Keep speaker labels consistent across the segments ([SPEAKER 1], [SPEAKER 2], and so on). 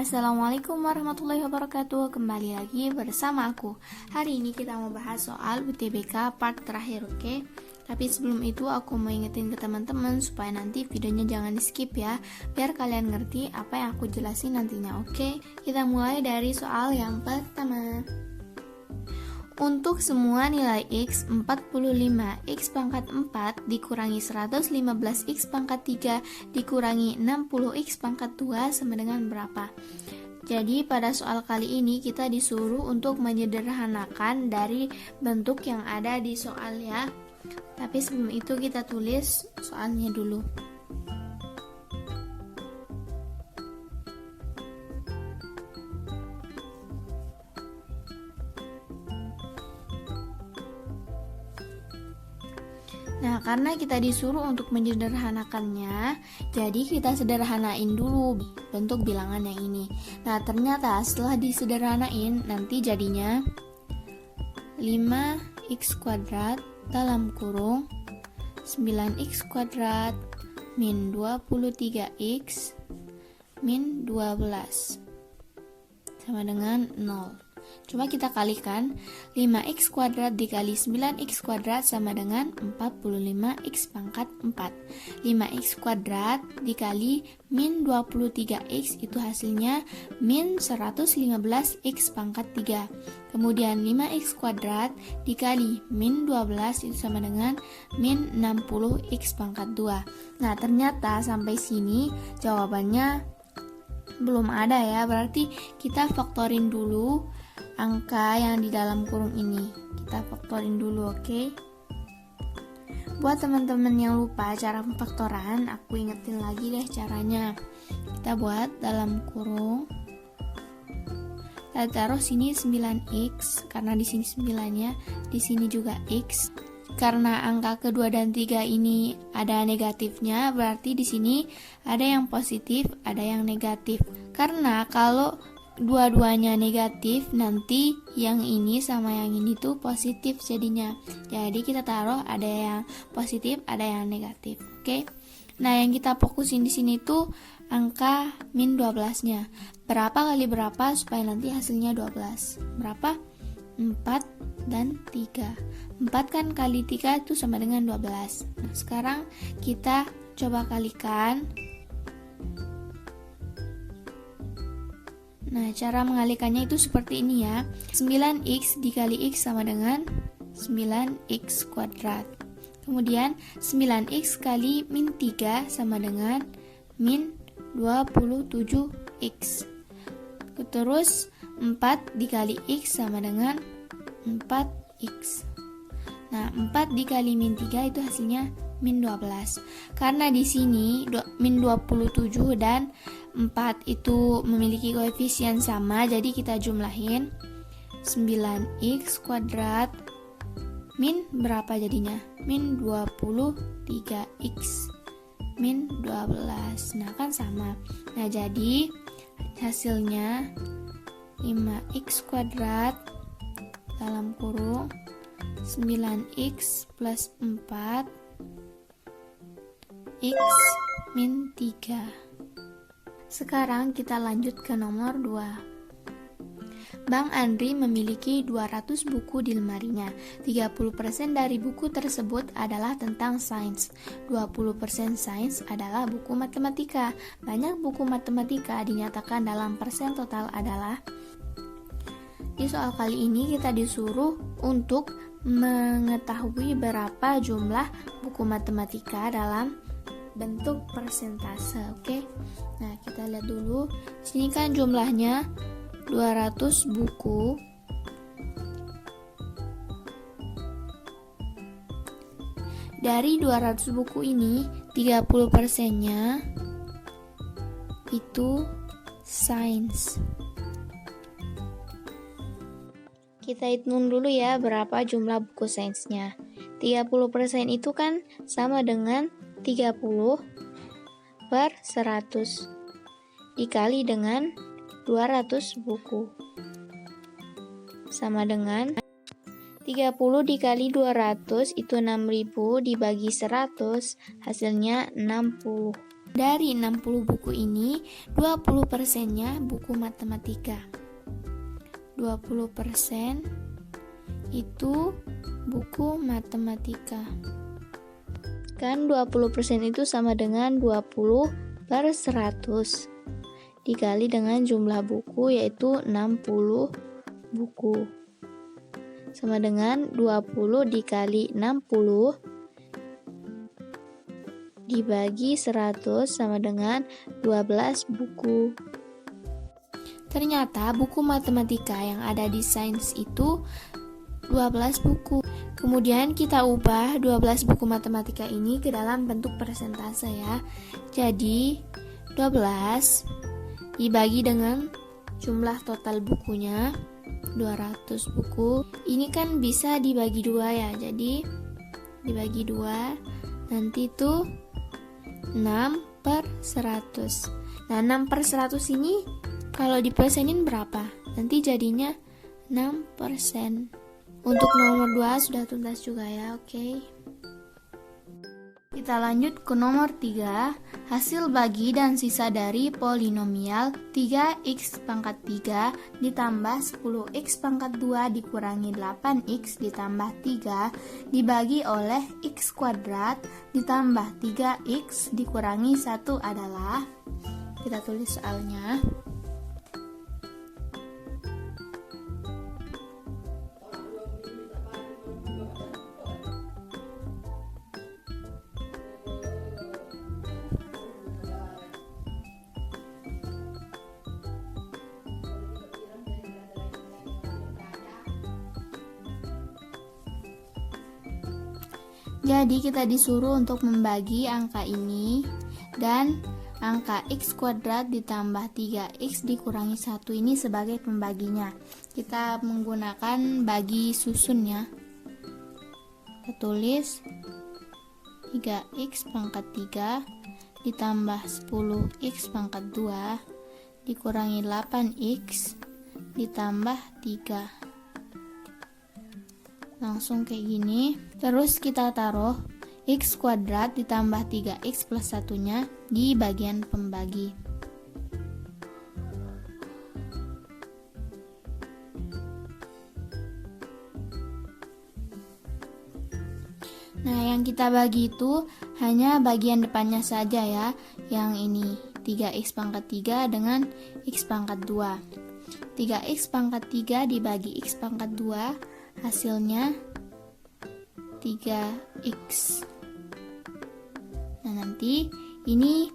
[SPEAKER 1] Assalamualaikum warahmatullahi wabarakatuh. Kembali lagi bersama aku. Hari ini kita mau bahas soal UTBK part terakhir, oke? Tapi sebelum itu aku mau ingetin ke teman-teman supaya nanti videonya jangan di skip ya, biar kalian ngerti apa yang aku jelasin nantinya, oke? Kita mulai dari soal yang pertama. Untuk semua nilai X 45, X pangkat 4 dikurangi 115 X pangkat 3 dikurangi 60 X pangkat 2 sama dengan berapa? Jadi pada soal kali ini kita disuruh untuk menyederhanakan dari bentuk yang ada di soal ya. Tapi sebelum itu kita tulis soalnya dulu. Nah, karena kita disuruh untuk menyederhanakannya, jadi kita sederhanain dulu bentuk bilangan yang ini. Nah, ternyata setelah disederhanain, nanti jadinya 5x kuadrat dalam kurung 9x kuadrat min 23x min 12 sama dengan 0. Coba kita kalikan, 5x kuadrat dikali 9x kuadrat sama dengan 45x pangkat 4. 5x kuadrat dikali min 23x itu hasilnya min 115x pangkat 3. Kemudian 5x kuadrat dikali min 12 itu sama dengan min 60x pangkat 2. Nah, ternyata sampai sini jawabannya belum ada ya, berarti kita faktorin dulu angka yang di dalam kurung ini. Kita faktorin dulu, oke? Buat teman-teman yang lupa cara pemfaktoran, aku ingetin lagi deh caranya. Kita buat dalam kurung, kita taruh sini 9x karena di sini 9-nya, di sini juga x. Karena angka kedua dan 3 ini ada negatifnya, berarti di sini ada yang positif, ada yang negatif. Karena kalau dua-duanya negatif, nanti yang ini sama yang ini tuh positif jadinya. Jadi kita taruh ada yang positif, ada yang negatif. Oke. Nah, yang kita fokusin di sini tuh angka min 12-nya. Berapa kali berapa supaya nanti hasilnya 12. Berapa? 4 dan 3. 4 kan kali 3 itu sama dengan 12. Nah, sekarang kita coba kalikan. Nah, cara mengalikannya itu seperti ini ya. 9x dikali x sama dengan 9x kuadrat. Kemudian 9x kali min 3 sama dengan min 27x. Terus 4 dikali x sama dengan 4x. Nah, 4 dikali min 3 itu hasilnya min 12. Karena di sini min 27 dan 4 itu memiliki koefisien sama, jadi kita jumlahin 9x kuadrat min berapa jadinya? Min 23x min 12. Nah, kan sama. Nah, jadi hasilnya 5x kuadrat dalam kurung 9x plus 4 x min 3. Sekarang kita lanjut ke nomor 2. Bang Andri memiliki 200 buku di lemarinya. 30% dari buku tersebut adalah tentang sains. 20% sains adalah buku matematika. Banyak buku matematika dinyatakan dalam persen total adalah. Di soal kali ini kita disuruh untuk mengetahui berapa jumlah buku matematika dalam bentuk persentase, oke? Nah, kita lihat dulu. Sini kan jumlahnya 200 buku. Dari 200 buku ini, 30%-nya itu sains. Kita hitung dulu ya berapa jumlah buku sainsnya. 30% itu kan sama dengan 30 per 100 dikali dengan 200 buku sama dengan 30 dikali 200 itu 6.000 dibagi 100 hasilnya 60. Dari 60 buku ini, 20%-nya buku matematika. 20% itu buku matematika. Kan 20% itu sama dengan 20/100 dikali dengan jumlah buku, yaitu 60 buku. Sama dengan 20 dikali 60 dibagi 100 sama dengan 12 buku. Ternyata buku matematika yang ada di sains itu 12 buku. Kemudian kita ubah 12 buku matematika ini ke dalam bentuk persentase ya. Jadi 12 dibagi dengan jumlah total bukunya 200 buku. Ini kan bisa dibagi 2 ya. Jadi dibagi 2 nanti itu 6/100. Nah, 6/100 ini kalau dipersenin berapa? Nanti jadinya 6%. Untuk nomor 2 sudah tuntas juga ya, oke. Kita lanjut ke nomor 3, hasil bagi dan sisa dari polinomial 3x pangkat 3 ditambah 10x pangkat 2 dikurangi 8x ditambah 3 dibagi oleh x kuadrat ditambah 3x dikurangi 1 adalah, kita tulis soalnya. Jadi kita disuruh untuk membagi angka ini dan angka x kuadrat ditambah 3x dikurangi 1 ini sebagai pembaginya. Kita menggunakan bagi susun ya. Kita tulis 3x pangkat 3 ditambah 10x pangkat 2 dikurangi 8x ditambah 3. Langsung kayak gini. Terus kita taruh x kuadrat ditambah 3x plus 1-nya di bagian pembagi. Nah, yang kita bagi itu hanya bagian depannya saja ya. Yang ini 3x pangkat 3 dengan x pangkat 2. 3x pangkat 3 dibagi x pangkat 2 hasilnya 3x. Nah, nanti ini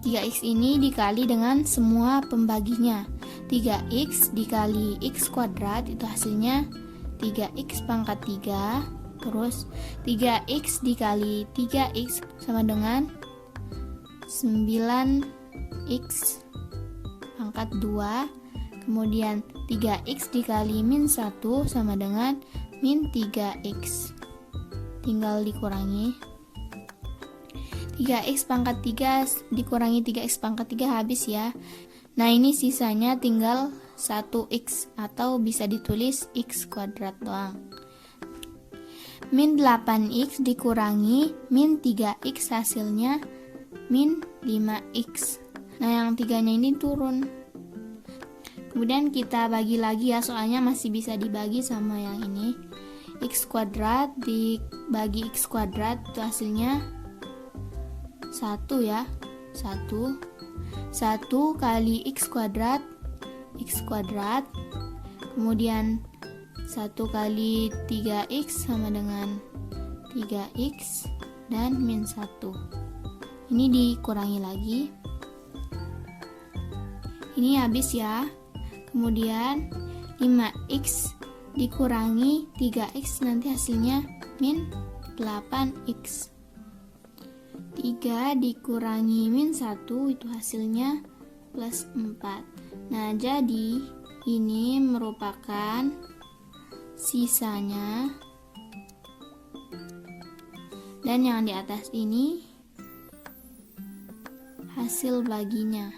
[SPEAKER 1] 3x ini dikali dengan semua pembaginya. 3x dikali x kuadrat itu hasilnya 3x pangkat 3. Terus 3x dikali 3x sama dengan 9x pangkat 2. Kemudian 3x dikali min 1 sama dengan min 3x. Tinggal dikurangi. 3x pangkat 3 dikurangi 3x pangkat 3 habis ya. Nah, ini sisanya tinggal 1x atau bisa ditulis x kuadrat doang. Min 8x dikurangi min 3x hasilnya min 5x. Nah, yang tiganya ini turun. Kemudian kita bagi lagi ya, soalnya masih bisa dibagi sama yang ini. X kuadrat dibagi x kuadrat itu hasilnya 1 ya. 1 kali x kuadrat kemudian 1 kali 3x sama dengan 3x dan min 1. Ini dikurangi lagi. Ini habis ya. Kemudian 5x dikurangi 3x nanti hasilnya min 8x. 3 dikurangi min 1 itu hasilnya plus 4. Nah, jadi ini merupakan sisanya. Dan yang di atas ini hasil baginya.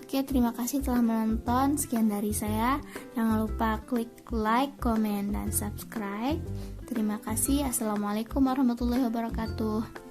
[SPEAKER 1] Oke, terima kasih telah menonton. Sekian dari saya. Jangan lupa klik like, komen, dan subscribe. Terima kasih. Assalamualaikum warahmatullahi wabarakatuh.